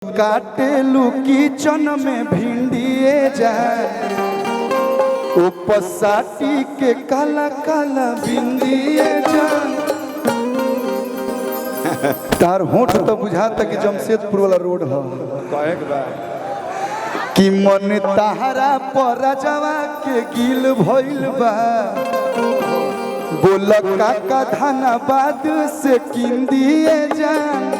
काटेलू kitchen में भिंडिए जाए उपसाटी के काला काला बिंदिए जाए। तार होठ तो बुझाता कि जमशेदपुर वाला रोड है कि मन ताहरा पर जवा के गिल भइल बा बोल काका धनाबाद से किंदिए जान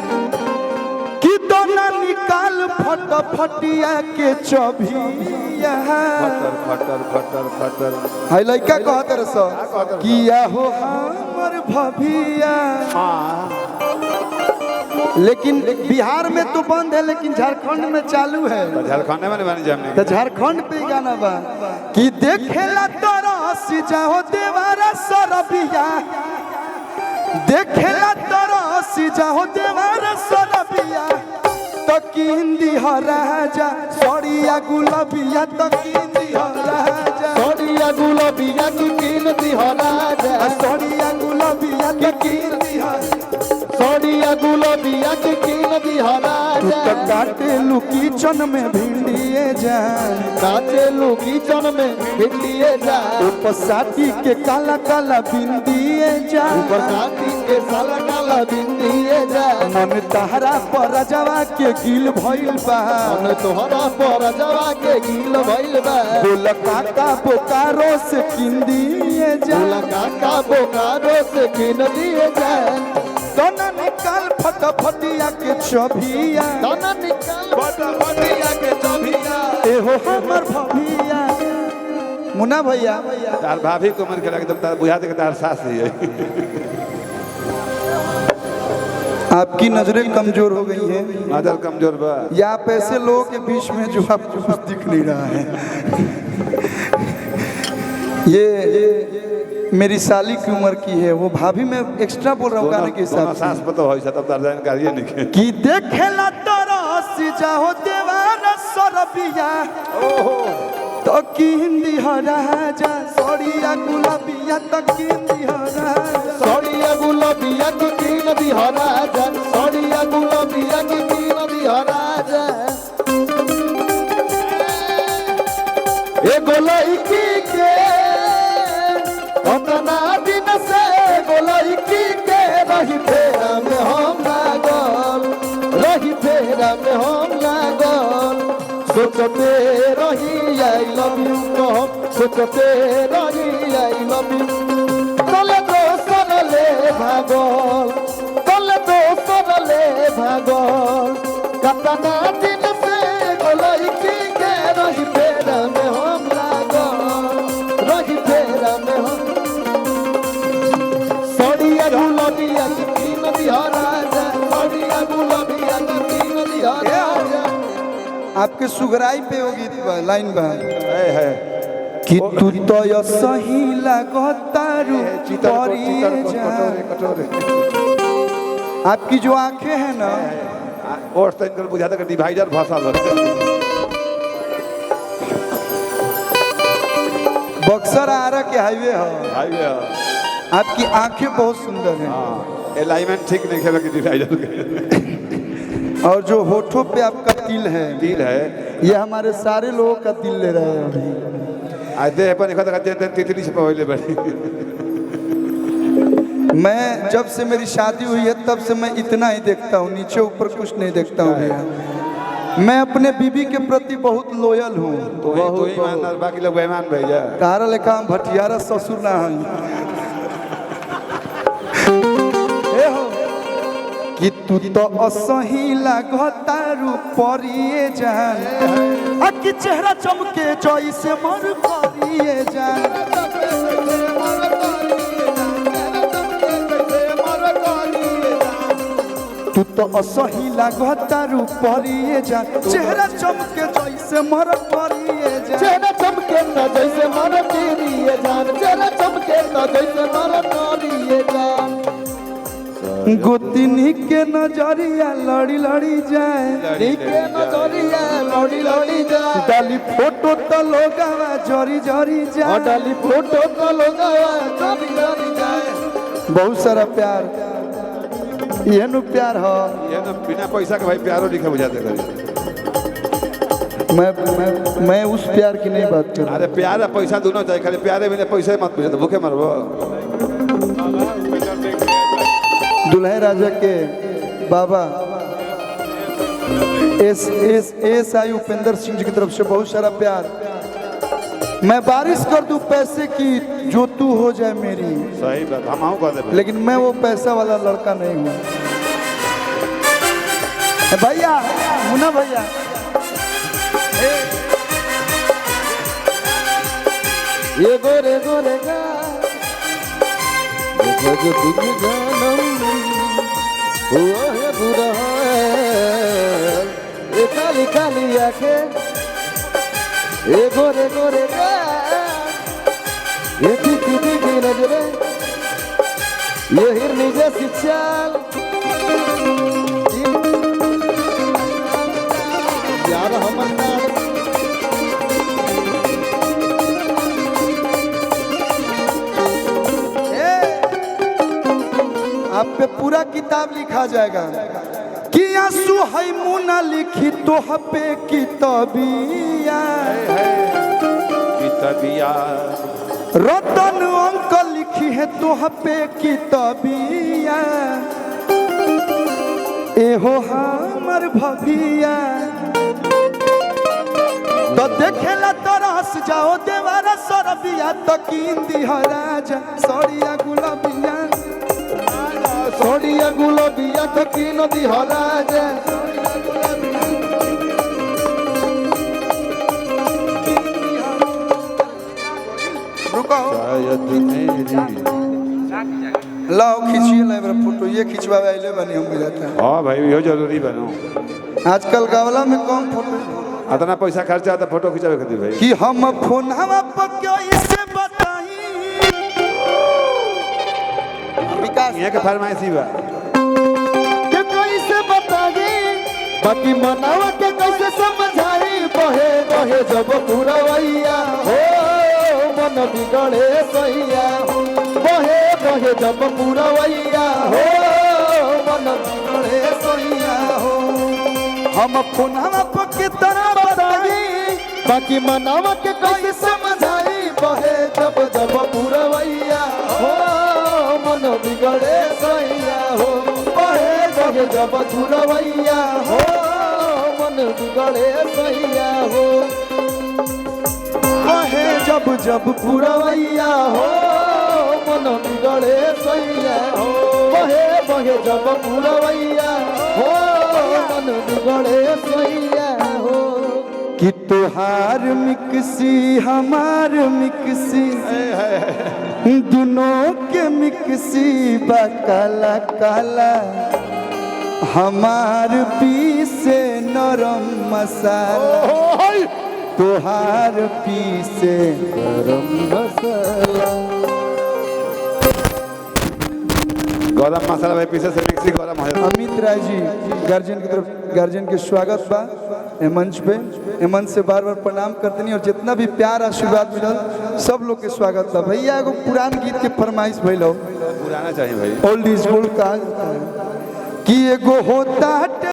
कि दोना निकाल फट फटिया के चबिया फटर फटर फटर फटर हाय लइका कहत रस किया हो हमर भभिया। लेकिन बिहार में तो बंद है लेकिन झारखंड में चालू है। झारखंड में बन जाने तो झारखंड पे गाना बा कि देखेला तरस जाओ देवारा सरबिया देखेला तरस जाओ देवारा सरबिया तो किंदी हो राजा सड़िया गुलाबिया तो किंदी हो राजा सड़िया गुलाबिया की किंदी हो राजा सड़िया गुलाबिया तो किंदी हो सड़िया गुलाबिया की किंदी हो राजा तो काटेलू किचन में भिंडिए जाए काटेलू किचन में भिंडिए जाए उपसाटी के काला काला बिंदिए जाए उपसाटी के काला काला बिंदिए जाए मन ताहरा पर जवा के गिल भइल बा मन तोहरा पर जवा के गिल भइल बा बोल काका बोकारो से किंदिए जाए बोला काका बोकारो से किंदिए जाए दोना निकाल फट फटिया के चबिया दोना निकाल फट फटिया के चबिया एहो हमर भभिया। मुन्ना भैया तार भाभी को मन के एकदम तार बुझाते कि तार सास ही है। आपकी नजरें कमजोर हो गई हैं नजर कमजोर बा या आप ऐसे लोगों के बीच में जो आपको कुछ दिख नहीं रहा है। ये मेरी साली की उम्र की है वो भाभी में एक्स्ट्रा बोल रहा हूँ गाने के हिसाब से सास पता हो तब तार जानकारी नहीं कि देखेला तरस जाओ देवारा सरबिया तो किंदी हो राजा सड़िया गुलाबिया तो किंदी हो राजा सड़िया गुलाबिया की किंदी हो राजा सड़िया गुलाबिया की किंदी हो राजा ए गोलईकी के ओतना दिन से गोलईकी के रही फेरा में हम लागल रही फेरा में हम लागल सोचते रही आई लव यू कहो सोचते रही आई लव यू तले दोसर ले भागल तले दोसर ले भागल कतना दिन से गोलईकी के रही फेरा में हम लागल रही फेरा में हम सड़िया गुलाबिया की किंदी हो राजा सड़िया गुलाबिया की किंदी हो राजा आपके सुगराई पे हो गीत बा लाइन बा है कि तू तो यो सही लगतारू परिए जा। कटोरे आपकी जो आंखें हैं ना और तो इनका बुझाता कि डिवाइडर भाषा लगता बक्सर आरा के हाईवे है हाईवे आपकी आंखें बहुत सुंदर हैं अलाइनमेंट ठीक नहीं खेला कि डिवाइडर के और जो होठों पे आपका तिल है दिल है ये हमारे सारे लोगों का दिल ले रहे हैं अभी। आज दे पर देखा था तितली से पहले बड़ी मैं जब से मेरी शादी हुई है तब से मैं इतना ही देखता हूँ नीचे ऊपर कुछ नहीं देखता हूँ भैया। मैं अपने बीबी के प्रति बहुत लॉयल हूँ। तो ही ईमानदार बाकी लोग बेईमान भैया तारा लेखा हम भटियारा ससुर ना है कि तू तो असही लागतारू परिए जान अकी चेहरा चमके जैसे मर परिए जान तू तो असही लागतारू परिए जान चेहरा चमके जैसे मर परिए जान चेहरा चमके न जैसे मर तेरिए जान चेहरा चमके न जैसे मर तेरिए जान गोतिनी के नजरिया लड़ी लड़ी जाए के नजरिया लड़ी लड़ी जाए डाली फोटो तो लोगावा जरी जरी जाए डाली फोटो तो लगावा जरी जरी जाए बहुत सारा प्यार ये नु प्यार हो। ये ना बिना पैसा के भाई प्यारो लिखे बुझाते करी। मैं उस प्यार की नहीं बात कर रहा। अरे प्यार और पैसा दोनों चाहिए, खाली प्यारे बिना पैसे मत बुझे तो भूखे मरबो। दुल्हे राजा के बाबा एस आई उपेंद्र सिंह जी की तरफ से बहुत सारा प्यार। मैं बारिश कर दूं पैसे की जो तू हो जाए मेरी, सही बात हम आऊँ कर दे। लेकिन मैं वो पैसा वाला लड़का नहीं हूँ। भैया मुन्ना भैया ये गोरे गोरे गा देखो जो तुम जानम हुआ है बुरा ये काली काली आंखें ये गोरे गोरे गा ये तीखी तीखी नजरें ये हिरनी जैसी चाल यार हम आप पे पूरा किताब लिखा जाएगा कि आंसू है मुना लिखी तो पे किताबिया किताबिया रतन अंक लिखी है तो पे किताबिया एहो हमर भभिया तो देखेला तरस जाओ देवारा सरबिया तो कींदी राजा सड़िया गुलाबिया सोडिया गुलाबिया तो की नदी हराज रुको शायद मेरी। लाओ खींचिए ले मेरा फोटो, ये खिंचवावे आइले बनी हम बुझाता है। हाँ भाई यो जरूरी बनो। आजकल गावला में कम फोटो इतना पैसा खर्चा आता फोटो खिंचावे खातिर भाई। कि हम फोन हम क्यों इसे बताई विकास यहाँ के फरमाइशी बा के कैसे बताई बाकी मनावा के कैसे समझाई बहे बहे जब पुरवैया हो मन बिगड़े सैया बहे बहे जब पुरवैया हो मन बिगड़े सैया हो हम फोन हम कितना बताई बाकी मनावा के कैसे समझाई बहे जब जब पुरवैया हो मन बिगड़े सैया हो बहे बहे जब पुरवैया हो मन बिगड़े सैया हो कहे जब जब पुरवैया हो मन बिगड़े सैया हो बहे बहे जब पुरवैया हो मन बिगड़े सैया हो कि तुहार मिक्सी हमार मिक्सी दोनों के मिक्सी बा काला काला हमार पीसे नरम मसाला तुहार पीसे गरम मसाला गरम मसाला भाई पीछे से मिक्सी गरम हो जाता। अमित राय जी गार्जियन की तरफ गार्जियन के स्वागत बा ए मंच पे ए मंच से बार बार प्रणाम करतनी और जितना भी प्यार आशीर्वाद मिलल सब लोग के स्वागत बा। भैया एगो पुरान गीत के फरमाइश भइल हो पुराना चाहिए भाई। ओल्ड इज गोल्ड का कि एगो होता